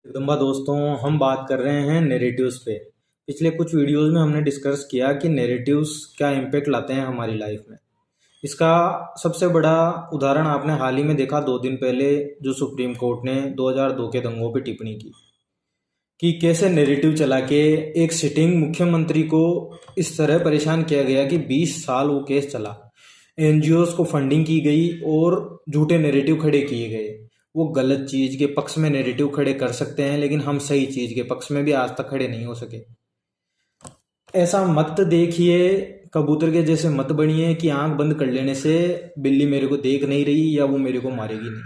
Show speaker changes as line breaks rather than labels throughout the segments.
जगदम्बा दोस्तों, हम बात कर रहे हैं नैरेटिव्स पे। पिछले कुछ वीडियोस में हमने डिस्कस किया कि नैरेटिव्स क्या इम्पेक्ट लाते हैं हमारी लाइफ में। इसका सबसे बड़ा उदाहरण आपने हाल ही में देखा 2 दिन पहले, जो सुप्रीम कोर्ट ने 2002 के दंगों पे टिप्पणी की कि कैसे नैरेटिव चला के एक सिटिंग मुख्यमंत्री को इस तरह परेशान किया गया कि 20 साल वो केस चला। एनजीओस को फंडिंग की गई और झूठे नैरेटिव खड़े किए गए। वो गलत चीज़ के पक्ष में नैरेटिव खड़े कर सकते हैं, लेकिन हम सही चीज़ के पक्ष में भी आज तक खड़े नहीं हो सके। ऐसा मत देखिए, कबूतर के जैसे मत बनिए कि आंख बंद कर लेने से बिल्ली मेरे को देख नहीं रही या वो मेरे को मारेगी नहीं।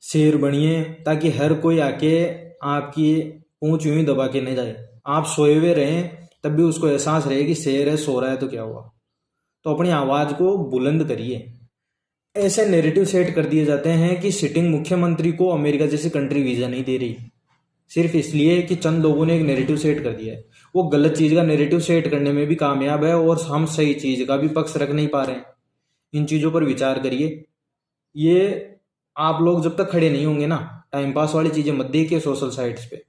शेर बनिए ताकि हर कोई आके आपकी पूंछ यूं ही दबा के नहीं जाए। आप सोए हुए रहें तब भी उसको एहसास रहे कि शेर है, सो रहा है तो क्या हुआ। तो अपनी आवाज़ को बुलंद करिए। ऐसे नैरेटिव सेट कर दिए जाते हैं कि सिटिंग मुख्यमंत्री को अमेरिका जैसी कंट्री वीज़ा नहीं दे रही, सिर्फ इसलिए कि चंद लोगों ने एक नैरेटिव सेट कर दिया है। वो गलत चीज़ का नैरेटिव सेट करने में भी कामयाब है और हम सही चीज़ का भी पक्ष रख नहीं पा रहे हैं। इन चीज़ों पर विचार करिए। ये आप लोग जब तक खड़े नहीं होंगे ना, टाइम पास वाली चीज़ें मत देखिए सोशल साइट्स पे।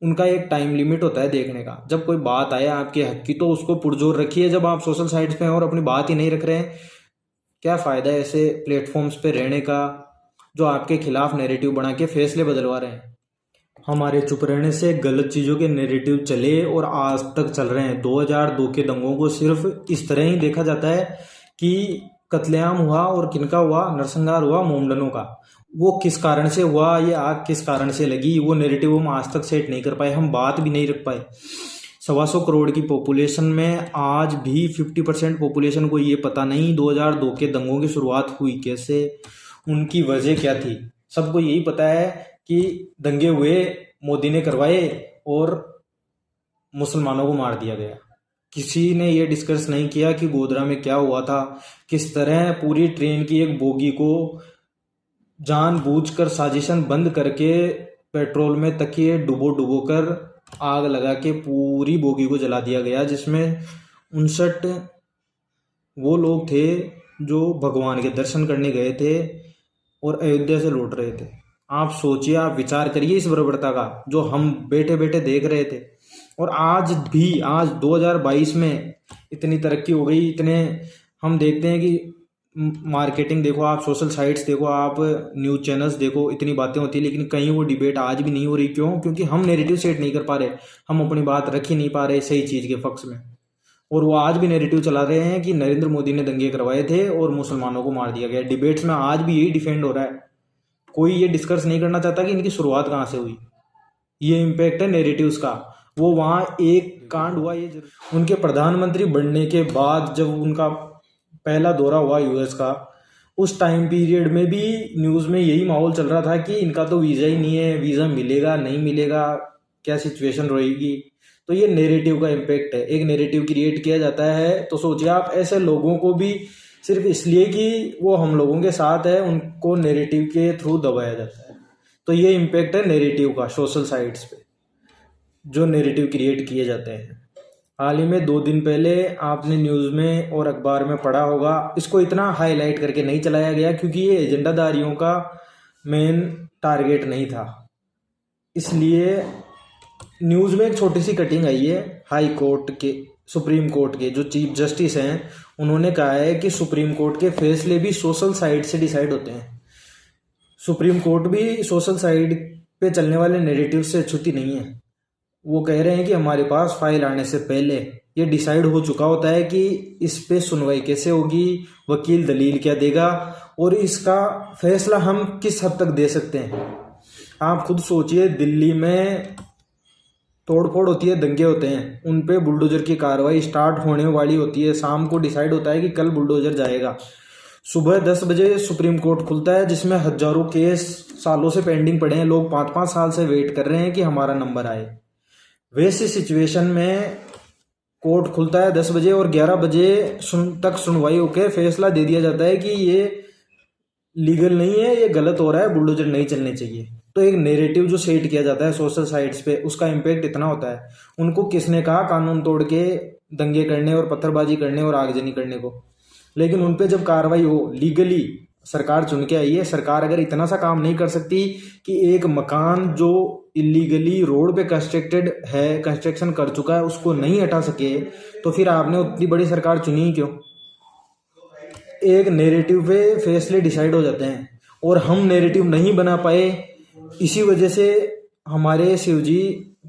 उनका एक टाइम लिमिट होता है देखने का। जब कोई बात आए आपके हक की तो उसको पुरजोर रखिए। जब आप सोशल साइट्स पे हैं और अपनी बात ही नहीं रख रहे हैं, क्या फ़ायदा है ऐसे प्लेटफॉर्म्स पे रहने का जो आपके खिलाफ नैरेटिव बना के फैसले बदलवा रहे हैं। हमारे चुप रहने से गलत चीज़ों के नैरेटिव चले और आज तक चल रहे हैं। 2002 के दंगों को सिर्फ इस तरह ही देखा जाता है कि कत्लेआम हुआ, और किनका हुआ? नरसंहार हुआ मोमडनों का। वो किस कारण से हुआ, ये आग किस कारण से लगी, वो नैरेटिव हम आज तक सेट नहीं कर पाए। हम बात भी नहीं रख पाए। 125 करोड़ की पॉपुलेशन में आज भी 50% पॉपुलेशन को ये पता नहीं 2002 के दंगों की शुरुआत हुई कैसे, उनकी वजह क्या थी। सबको यही पता है कि दंगे हुए, मोदी ने करवाए और मुसलमानों को मार दिया गया। किसी ने ये डिस्कस नहीं किया कि गोधरा में क्या हुआ था, किस तरह पूरी ट्रेन की एक बोगी को जानबूझकर साजिशन बंद करके पेट्रोल में तकिए डुबो डुबो कर आग लगा के पूरी बोगी को जला दिया गया, जिसमें 59 वो लोग थे जो भगवान के दर्शन करने गए थे और अयोध्या से लौट रहे थे। आप सोचिए, आप विचार करिए इस बर्बरता का जो हम बैठे बैठे देख रहे थे। और आज भी, आज 2022 में इतनी तरक्की हो गई, इतने हम देखते हैं कि मार्केटिंग देखो, आप सोशल साइट्स देखो, आप न्यूज़ चैनल्स देखो, इतनी बातें होती है लेकिन कहीं वो डिबेट आज भी नहीं हो रही। क्यों? क्योंकि हम नैरेटिव सेट नहीं कर पा रहे, हम अपनी बात रख ही नहीं पा रहे सही चीज़ के पक्ष में। और वो आज भी नैरेटिव चला रहे हैं कि नरेंद्र मोदी ने दंगे करवाए थे और मुसलमानों को मार दिया गया। डिबेट्स में आज भी यही डिफेंड हो रहा है। कोई ये डिस्कस नहीं करना चाहता कि इनकी शुरुआत कहाँ से हुई। ये इम्पैक्ट है नैरेटिव्स का। वो वहाँ एक कांड हुआ, ये उनके प्रधानमंत्री बनने के बाद जब उनका पहला दौरा हुआ यूएस का, उस टाइम पीरियड में भी न्यूज़ में यही माहौल चल रहा था कि इनका तो वीज़ा ही नहीं है, वीज़ा मिलेगा नहीं मिलेगा, क्या सिचुएशन रहेगी। तो ये नैरेटिव का इम्पैक्ट है। एक नैरेटिव क्रिएट किया जाता है तो सोचिए आप, ऐसे लोगों को भी सिर्फ इसलिए कि वो हम लोगों के साथ है, उनको नैरेटिव के थ्रू दबाया जाता है। तो ये इम्पैक्ट है नैरेटिव का सोशल साइट्स पे, जो नैरेटिव क्रिएट किए जाते हैं। हाल ही में 2 दिन पहले आपने न्यूज़ में और अखबार में पढ़ा होगा, इसको इतना हाईलाइट करके नहीं चलाया गया क्योंकि ये एजेंडाधारियों का मेन टारगेट नहीं था। इसलिए न्यूज़ में एक छोटी सी कटिंग आई है। हाई कोर्ट के, सुप्रीम कोर्ट के जो चीफ जस्टिस हैं, उन्होंने कहा है कि सुप्रीम कोर्ट के फैसले भी सोशल साइट से डिसाइड होते हैं। सुप्रीम कोर्ट भी सोशल साइट पे चलने वाले नैरेटिव से अछूती नहीं है। वो कह रहे हैं कि हमारे पास फाइल आने से पहले ये डिसाइड हो चुका होता है कि इस पे सुनवाई कैसे होगी, वकील दलील क्या देगा और इसका फैसला हम किस हद तक दे सकते हैं। आप खुद सोचिए, दिल्ली में तोड़फोड़ होती है, दंगे होते हैं, उन पे बुलडोजर की कार्रवाई स्टार्ट होने वाली होती है। शाम को डिसाइड होता है कि कल बुलडोजर जाएगा। सुबह 10 बजे सुप्रीम कोर्ट खुलता है, जिसमें हजारों केस सालों से पेंडिंग पड़े हैं। लोग 5-5 साल से वेट कर रहे हैं कि हमारा नंबर आए। वैसी सिचुएशन में कोर्ट खुलता है 10 बजे और 11 बजे तक सुनवाई होकर फैसला दे दिया जाता है कि ये लीगल नहीं है, ये गलत हो रहा है, बुलडोजर नहीं चलने चाहिए। तो एक नैरेटिव जो सेट किया जाता है सोशल साइट्स पे, उसका इम्पैक्ट इतना होता है। उनको किसने कहा कानून तोड़ के दंगे करने और पत्थरबाजी करने और आगजनी करने को? लेकिन उन पे जब कार्रवाई हो लीगली, सरकार चुन के आई है। सरकार अगर इतना सा काम नहीं कर सकती कि एक मकान जो इलीगली रोड पे कंस्ट्रक्शन कर चुका है, उसको नहीं हटा सके, तो फिर आपने उतनी बड़ी सरकार चुनी ही क्यों? एक नैरेटिव पे फैसले डिसाइड हो जाते हैं और हम नैरेटिव नहीं बना पाए। इसी वजह से हमारे शिवजी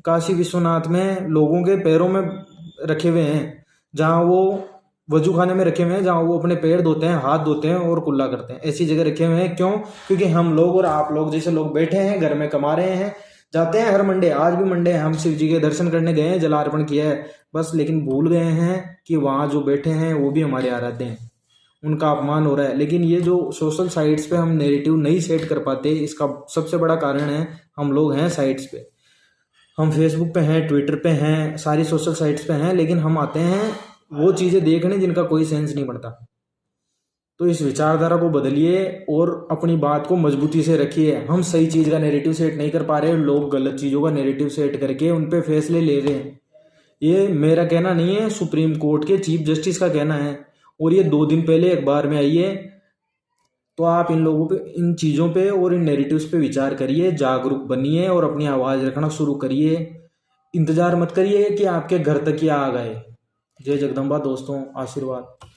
काशी विश्वनाथ में लोगों के पैरों में रखे हुए हैं, जहाँ वो वजू खाने में रखे हुए हैं, जहाँ वो अपने पैर धोते हैं, हाथ धोते हैं और कुल्ला करते हैं। ऐसी जगह रखे हुए हैं। क्यों? क्योंकि हम लोग और आप लोग जैसे लोग बैठे हैं घर में, कमा रहे हैं, जाते हैं हर मंडे, आज भी मंडे हम शिव जी के दर्शन करने गए हैं, जलार्पण किया है बस, लेकिन भूल गए हैं कि वहाँ जो बैठे हैं वो भी हमारे आराध्य हैं, उनका अपमान हो रहा है। लेकिन ये जो सोशल साइट्स पे हम नेरेटिव नहीं सेट कर पाते, इसका सबसे बड़ा कारण है हम लोग हैं साइट्स पे। हम फेसबुक पे हैं, ट्विटर पे हैं, सारी सोशल साइट्स पे हैं, लेकिन हम आते हैं वो चीज़ें देखने जिनका कोई सेंस नहीं पड़ता। तो इस विचारधारा को बदलिए और अपनी बात को मजबूती से रखिए। हम सही चीज़ का नैरेटिव सेट नहीं कर पा रहे, लोग गलत चीज़ों का नैरेटिव सेट करके उन पे फैसले ले रहे हैं। ये मेरा कहना नहीं है, सुप्रीम कोर्ट के चीफ जस्टिस का कहना है, और ये 2 दिन पहले अखबार में आई है। तो आप इन लोगों पे, इन चीज़ों पे और इन नैरेटिव्स पे विचार करिए, जागरूक बनिए और अपनी आवाज़ रखना शुरू करिए। इंतज़ार मत करिए कि आपके घर तक ही आ गए। जय जगदम्बा दोस्तों, आशीर्वाद।